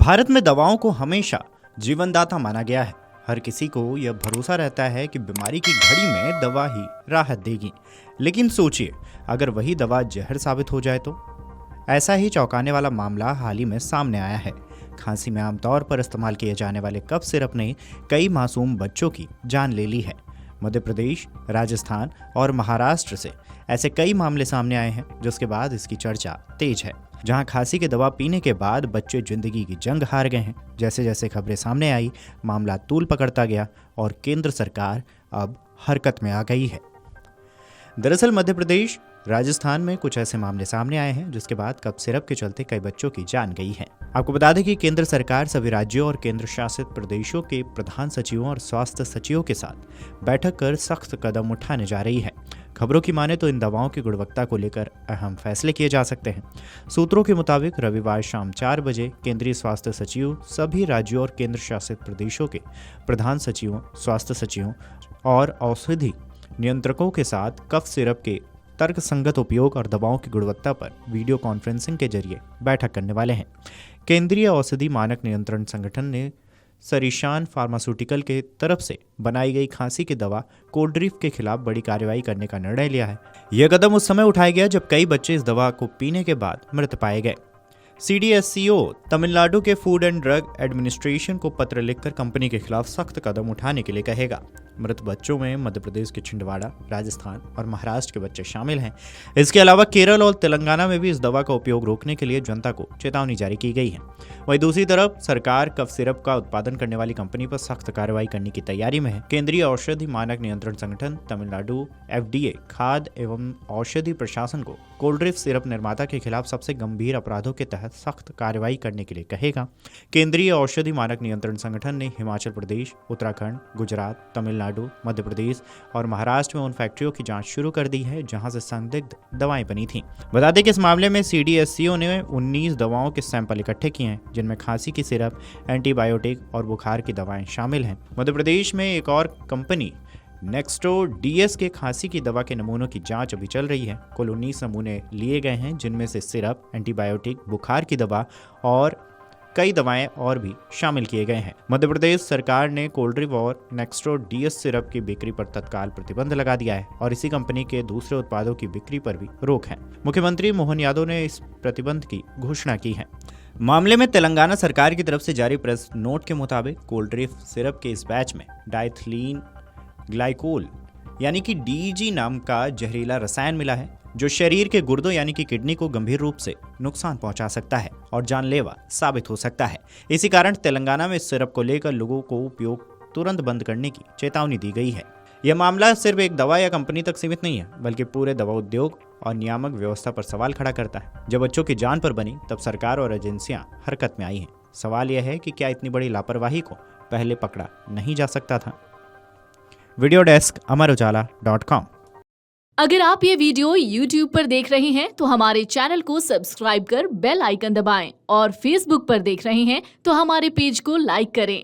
भारत में दवाओं को हमेशा जीवनदाता माना गया है। हर किसी को यह भरोसा रहता है कि बीमारी की घड़ी में दवा ही राहत देगी। लेकिन सोचिए, अगर वही दवा जहर साबित हो जाए तो? ऐसा ही चौंकाने वाला मामला हाल ही में सामने आया है। खांसी में आमतौर पर इस्तेमाल किए जाने वाले कफ सिरप ने कई मासूम बच्चों की जान ले ली है। मध्य प्रदेश, राजस्थान और महाराष्ट्र से ऐसे कई मामले सामने आए हैं, जिसके बाद इसकी चर्चा तेज है। जहां खांसी की दवा पीने के बाद बच्चे जिंदगी की जंग हार गए हैं। जैसे जैसे खबरें सामने आई, मामला तूल पकड़ता गया और केंद्र सरकार अब हरकत में आ गई है। दरअसल मध्य प्रदेश, राजस्थान में कुछ ऐसे मामले सामने आए हैं, जिसके बाद कफ सिरप के चलते कई बच्चों की जान गई है। आपको बता दें कि केंद्र सरकार सभी राज्यों और केंद्र शासित प्रदेशों के प्रधान सचिवों और स्वास्थ्य सचिवों के साथ बैठक कर सख्त कदम उठाने जा रही है। खबरों की माने तो इन दवाओं की गुणवत्ता को लेकर अहम फैसले किए जा सकते हैं। सूत्रों के मुताबिक रविवार शाम 4 बजे केंद्रीय स्वास्थ्य सचिव सभी राज्यों और केंद्र शासित प्रदेशों के प्रधान सचिवों, स्वास्थ्य सचिवों और औषधि नियंत्रकों के साथ कफ सिरप के तर्कसंगत उपयोग और दवाओं की गुणवत्ता पर वीडियो कॉन्फ्रेंसिंग के जरिए बैठक करने वाले हैं। केंद्रीय औषधि मानक नियंत्रण संगठन ने सरीशान फार्मास्यूटिकल के तरफ से बनाई गई खांसी की दवा कोल्ड्रीफ के खिलाफ बड़ी कार्रवाई करने का निर्णय लिया है। यह कदम उस समय उठाया गया जब कई बच्चे इस दवा को पीने के बाद मृत पाए गए। CDSCO तमिलनाडु के फूड एंड ड्रग एडमिनिस्ट्रेशन को पत्र लिखकर कंपनी के खिलाफ सख्त कदम उठाने के लिए कहेगा। मृत बच्चों में मध्य प्रदेश के छिंदवाड़ा, राजस्थान और महाराष्ट्र के बच्चे शामिल हैं। इसके अलावा केरल और तेलंगाना में भी इस दवा का उपयोग रोकने के लिए जनता को चेतावनी जारी की गई है। वहीं दूसरी तरफ सरकार कफ सिरप का उत्पादन करने वाली कंपनी पर सख्त कार्रवाई करने की तैयारी में है। केंद्रीय औषधि मानक नियंत्रण संगठन तमिलनाडु FDA खाद्य एवं औषधि प्रशासन को कोल्ड्रिफ सिरप निर्माता के खिलाफ सबसे गंभीर अपराधों के तहत सख्त कार्रवाई करने के लिए कहेगा। केंद्रीय औषधि मानक नियंत्रण संगठन ने हिमाचल प्रदेश, उत्तराखंड, गुजरात, तमिलनाडु, मध्य प्रदेश और महाराष्ट्र में उन फैक्ट्रियों की जांच शुरू कर दी है जहां से संदिग्ध दवाएं बनी थीं। बता दें कि इस मामले में CDSCO ने 19 दवाओं के सैंपल इकट्ठे किए हैं, जिनमें खांसी की सिरप, एंटीबायोटिक और बुखार की दवाएं शामिल हैं। मध्य प्रदेश में एक और कंपनी नेक्स्टो DS के खांसी की दवा के नमूनों की जांच अभी चल रही है। कुल 19 नमूने लिए गए हैं, जिनमें से सिरप, एंटीबायोटिक, बुखार की दवा और कई दवाएं और भी शामिल किए गए हैं। मध्य प्रदेश सरकार ने कोल्ड्रिफ और नेक्स्टो DS सिरप की बिक्री पर तत्काल प्रतिबंध लगा दिया है और इसी कंपनी के दूसरे उत्पादों की बिक्री पर भी रोक है। मुख्यमंत्री मोहन यादव ने इस प्रतिबंध की घोषणा की है। मामले में तेलंगाना सरकार की तरफ से जारी प्रेस नोट के मुताबिक कोल्ड्रिफ सिरप के इस बैच में डाइथिलीन ग्लाइकोल यानी कि DEG नाम का जहरीला रसायन मिला है, जो शरीर के गुर्दों यानी कि किडनी को गंभीर रूप से नुकसान पहुंचा सकता है और जानलेवा साबित हो सकता है। इसी कारण तेलंगाना में इस सिरप को लेकर लोगों को उपयोग तुरंत बंद करने की चेतावनी दी गई है। यह मामला सिर्फ एक दवा या कंपनी तक सीमित नहीं है, बल्कि पूरे दवा उद्योग और नियामक व्यवस्था पर सवाल खड़ा करता है। जब बच्चों की जान पर बनी, तब सरकार और एजेंसियां हरकत में आई हैं। सवाल यह है कि क्या इतनी बड़ी लापरवाही को पहले पकड़ा नहीं जा सकता था? Video desk amarujala.com। अगर आप ये वीडियो YouTube पर देख रहे हैं तो हमारे चैनल को सब्सक्राइब कर बेल आइकन दबाएं और Facebook पर देख रहे हैं तो हमारे पेज को लाइक करें।